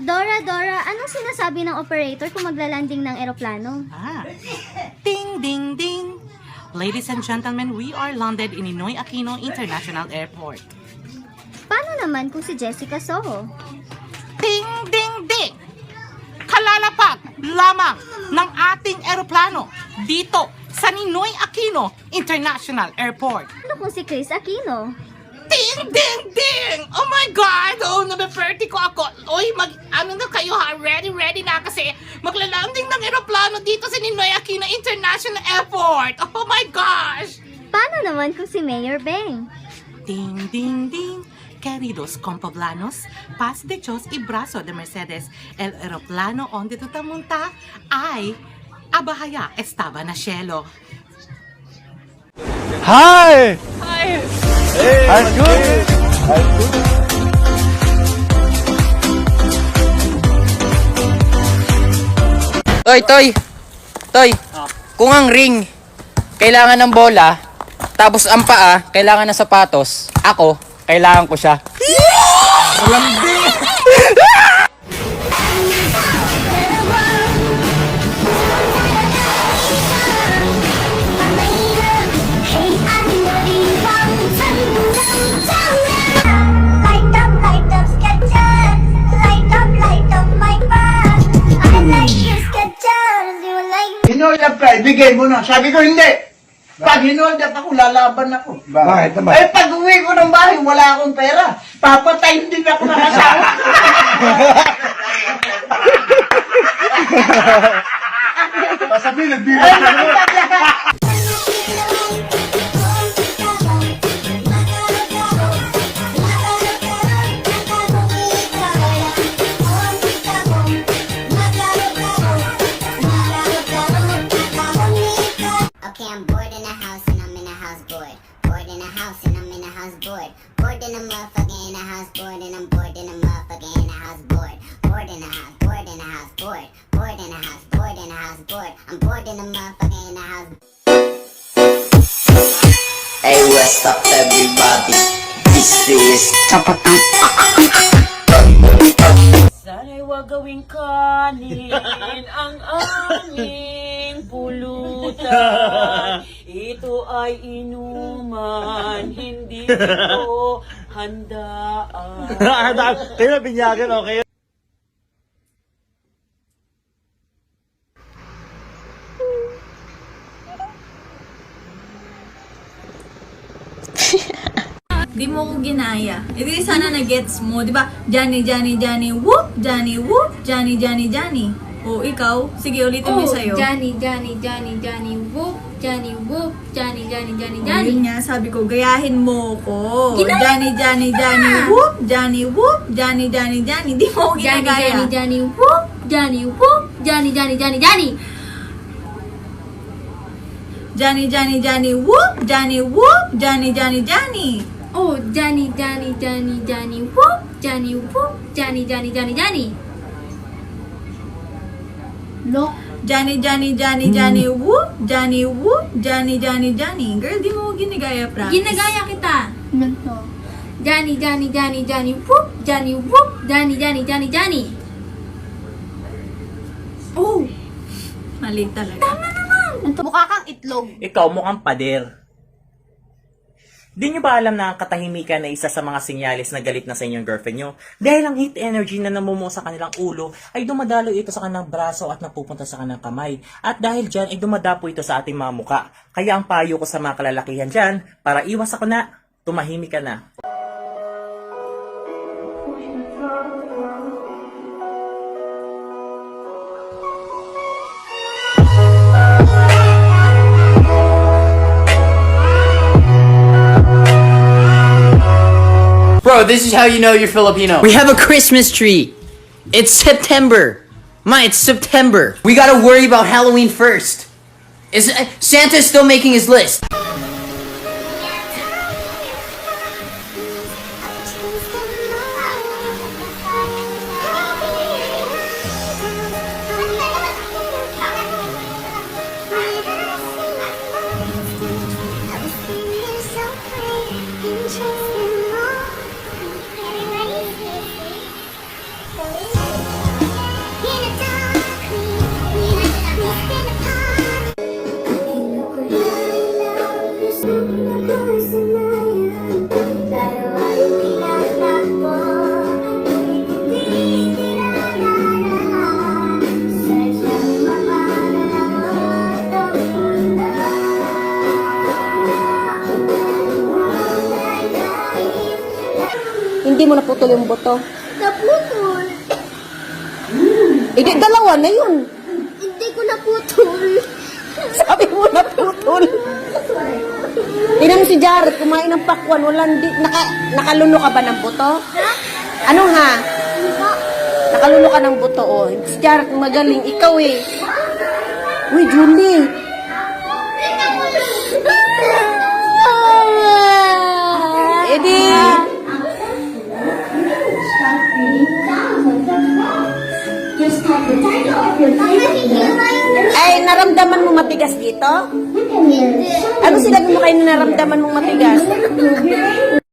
Dora, anong sinasabi ng operator kung maglalanding ng eroplano? Ding, ding, ding. Ladies and gentlemen, we are landed in Ninoy Aquino International Airport. Paano naman kung si Jessica Soho? Ding, ding, ding. Kalalapat lamang ng ating eroplano dito sa Ninoy Aquino International Airport. Ano kung si Chris Aquino? Ding, ding, ding! Oh my God! Oh, nabe-30 ko ako. Oy, ano na kayo ha? Ready na kasi maglalanding ng eroplano dito sa Ninoy Aquino International Airport. Oh my gosh! Paano naman kung si Mayor Beng? Ding, ding, ding! Queridos compoblanos, paz de Diyos y brazo de Mercedes, el aeroplano onde tutamunta ay abahaya estaba na cielo. Hi! Hi! Hey, I'm good. Toy, kung ang ring kailangan ng bola, tapos ang paa kailangan ng sapatos, ako, kailangan ko siya. Light up, Skechers. Light up, my bag. I like your Skechers. You like Hinold up ka, ibigay mo na. Sabi ko, hindi. Pag hinold up ako, lalaban ako. Bakit naman? Eh, pag uwi ko ng bahay, wala akong pera. Papatayin din ako ng asawa. Pasabi, nagbibigay ka mo. Okay, I'm bored in a house and I'm in a house bored. Bored in a house and I'm in a house bored. Bored in a motherfucker in a house bored and I'm bored in a motherfucker in a house bored. Bored in a house, bored in a house bored. Bored in a house, bored in a house bored. I'm bored in a motherfucker in a house. Hey, what's up, everybody? This is Sana'y wag gawing kanin ang aming pulutan. Ito ay inuman, hindi ito handaan. Kayo na binyagan, okay? Di mo ko ginaya. Hindi sana na-gets mo, di ba? Johnny, whoop, Johnny, whoop, Johnny. O, ikaw? Sige, ulitin mo yung sa'yo. Johnny, whoop, Johnny, whoop, Johnny. O, yun nga, sabi ko, gayahin mo ko. Ginaya Johnny, whoop, Johnny, Di mo ko ginagaya. Johnny, whoop, Johnny, Johnny. Johnny, whoop, Johnny. Oh, Johnny, whoop, Johnny. Look. Johnny, whoop, Johnny. Girl, di mo ko ginagaya, promise. Ginagaya kita. Ganito. Johnny, whoop, Johnny. Oh, Mali talaga. tama naman. Mukha kang itlog. Ikaw mukhang pader. Di nyo ba alam na ang katahimikan na isa sa mga sinyalis na galit na sa inyong girlfriend nyo? Dahil ang heat energy na namumuo sa kanilang ulo ay dumadalo ito sa kanilang braso at napupunta sa kanilang kamay. At dahil dyan ay dumadapo ito sa ating mga muka. Kaya ang payo ko sa mga kalalakihan dyan, para iwas ako na, tumahimik ka na. Bro, this is how you know you're Filipino. We have a Christmas tree. It's September. It's September. We gotta worry about Halloween first. Is Santa's still making his list? naputol yung buto? Naputol. Hindi, dalawa na yun. Hindi ko naputol. Sabi mo naputol. Tingnan mo si Jared, kumain ng pakwan, walang nakaluno ka ba ng buto? Ano ha? Nakaluno ka ng buto, oh. Si Jared, magaling, ikaw eh. Uy, Julie. Edi. Ay, naramdaman mo matigas dito? Ano sinabi mo kayo na naramdaman mong matigas?